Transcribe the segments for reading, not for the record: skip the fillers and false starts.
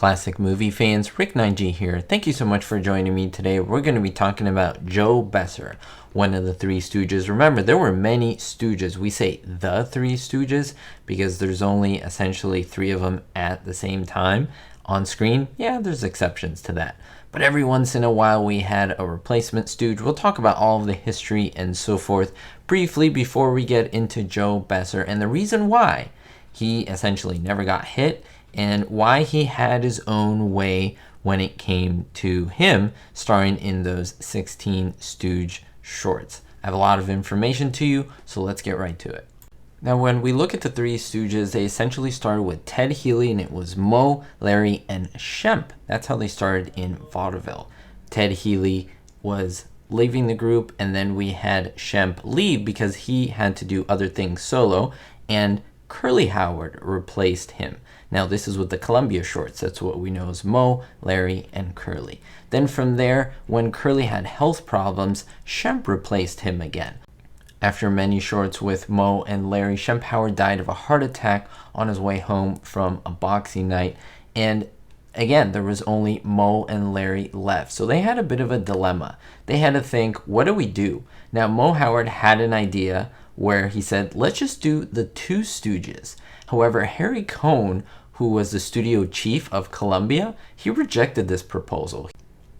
classic movie fans, Rick 9G here. Thank you so much for joining me today. We're going to be talking about Joe Besser, one of the Three Stooges. Remember, there were many Stooges. We say the Three Stooges because there's only essentially three of them at the same time on screen. Yeah, there's exceptions to that. But every once in a while we had a replacement Stooge. We'll talk about all of the history and so forth briefly before we get into Joe Besser and the reason why he essentially never got hit and why he had his own way when it came to him starring in those 16 Stooge shorts. I have a lot of information to you, so let's get right to it. Now, when we look at the Three Stooges, they essentially started with Ted Healy, and it was Moe, Larry, and Shem. That's how they started in vaudeville. Ted Healy was leaving the group, and then we had Shem leave because he had to do other things solo, and Curly Howard replaced him. Now, this is with the Columbia shorts. That's what we know as Moe, Larry, and Curly. Then from there, when Curly had health problems, Shem replaced him again. After many shorts with Moe and Larry, Shem Howard died of a heart attack on his way home from a boxing night. And again, there was only Moe and Larry left. So they had a bit of a dilemma. They had to think, what do we do? Now, Moe Howard had an idea where he said, let's just do the Two Stooges. However, Harry Cohn, who was the studio chief of Columbia, he rejected this proposal.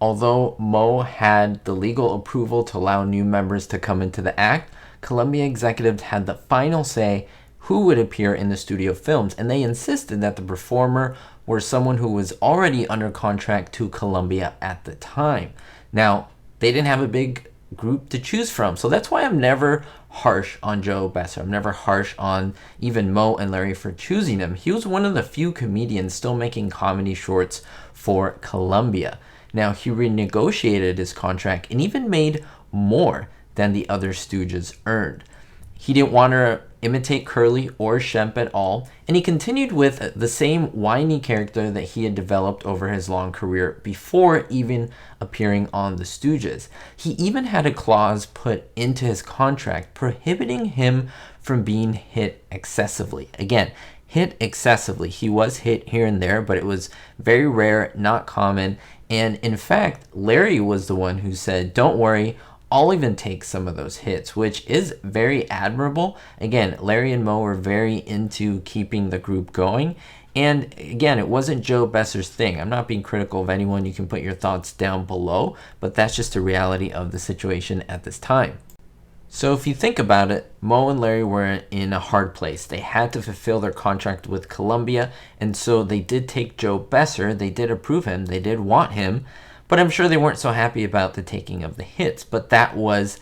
Although Moe had the legal approval to allow new members to come into the act, Columbia executives had the final say who would appear in the studio films, and they insisted that the performer was someone who was already under contract to Columbia at the time. Now, they didn't have a big group to choose from, so that's why I'm never harsh on Joe Besser. I'm never harsh on even Moe and Larry for choosing him. He was one of the few comedians still making comedy shorts for Columbia. Now, he renegotiated his contract and even made more than the other Stooges earned. He didn't want to imitate Curly or Shem at all, and he continued with the same whiny character that he had developed over his long career before even appearing on the Stooges. He even had a clause put into his contract prohibiting him from being hit excessively. Again, hit excessively. He was hit here and there, but it was very rare, not common. And in fact, Larry was the one who said, don't worry, I'll even take some of those hits, which is very admirable. Again, Larry and Moe were very into keeping the group going. And again, it wasn't Joe Besser's thing. I'm not being critical of anyone. You can put your thoughts down below, but that's just the reality of the situation at this time. So if you think about it, Moe and Larry were in a hard place. They had to fulfill their contract with Columbia, and so they did take Joe Besser. They did approve him. They did want him. But I'm sure they weren't so happy about the taking of the hits. But that was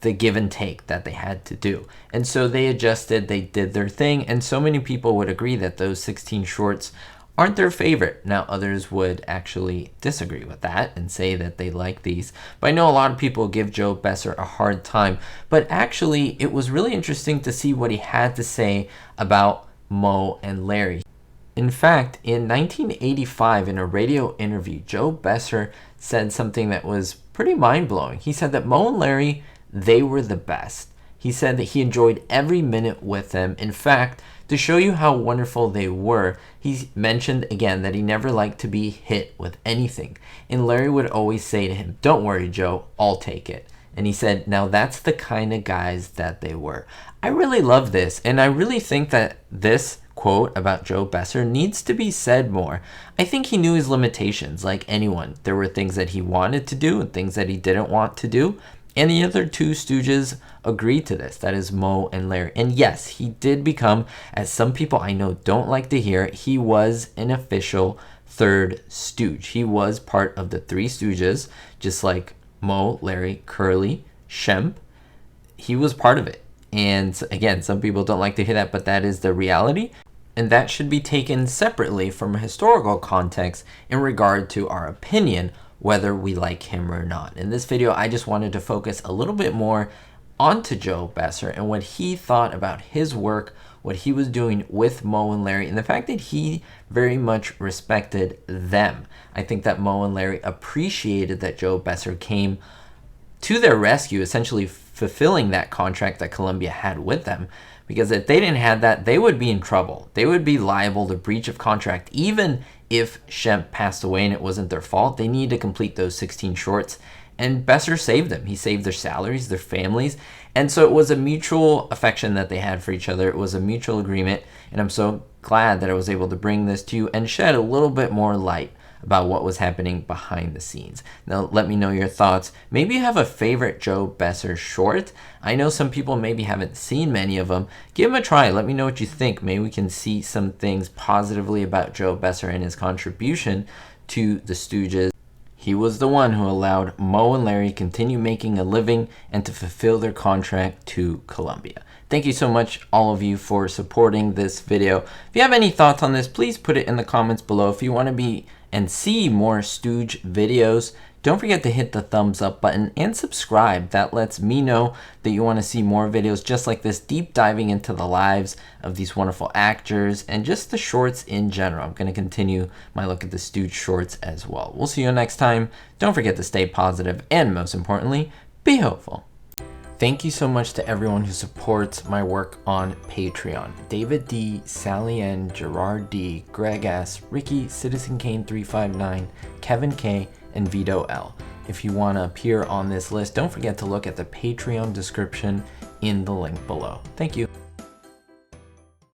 the give and take that they had to do. And so they adjusted, they did their thing, and so many people would agree that those 16 shorts aren't their favorite. Now, others would actually disagree with that and say that they like these. But I know a lot of people give Joe Besser a hard time. But actually, it was really interesting to see what he had to say about Moe and Larry. In fact, in 1985, in a radio interview, Joe Besser said something that was pretty mind-blowing. He said that Moe and Larry, they were the best. He said that he enjoyed every minute with them. In fact, to show you how wonderful they were, he mentioned again that he never liked to be hit with anything. And Larry would always say to him, don't worry, Joe, I'll take it. And he said, now that's the kind of guys that they were. I really love this, and I really think that this quote about Joe Besser needs to be said more. I think he knew his limitations like anyone. There were things that he wanted to do and things that he didn't want to do. And the other two Stooges agreed to this. That is Moe and Larry. And yes, he did become, as some people I know don't like to hear, he was an official third Stooge. He was part of the Three Stooges, just like Moe, Larry, Curly, Shem. He was part of it. And again, some people don't like to hear that, but that is the reality. And that should be taken separately from a historical context in regard to our opinion, whether we like him or not. In this video, I just wanted to focus a little bit more onto Joe Besser and what he thought about his work, what he was doing with Moe and Larry, and the fact that he very much respected them. I think that Moe and Larry appreciated that Joe Besser came to their rescue, essentially fulfilling that contract that Columbia had with them. because if they didn't have that, they would be in trouble. They would be liable to breach of contract. Even if Shem passed away and it wasn't their fault, they needed to complete those 16 shorts. And Besser saved them. He saved their salaries, their families. And so it was a mutual affection that they had for each other. It was a mutual agreement. And I'm so glad that I was able to bring this to you and shed a little bit more light about what was happening behind the scenes. Now, let me know your thoughts. Maybe you have a favorite Joe Besser short. I know some people maybe haven't seen many of them. Give them a try. Let me know what you think. Maybe we can see some things positively about Joe Besser and his contribution to the Stooges. He was the one who allowed Moe and Larry continue making a living and to fulfill their contract to Columbia. Thank you so much, all of you, for supporting this video. If you have any thoughts on this, please put it in the comments below. If you want to be and see more Stooge videos, don't forget to hit the thumbs up button and subscribe. That lets me know that you want to see more videos just like this, deep diving into the lives of these wonderful actors and just the shorts in general. I'm going to continue my look at the Stooge shorts as well. We'll see you next time. Don't forget to stay positive and, most importantly, be hopeful. Thank you so much to everyone who supports my work on Patreon. David D, Sally N, Gerard D, Greg S, Ricky, Citizen Kane 359, Kevin K, and Vito L. If you want to appear on this list, don't forget to look at the Patreon description in the link below. Thank you.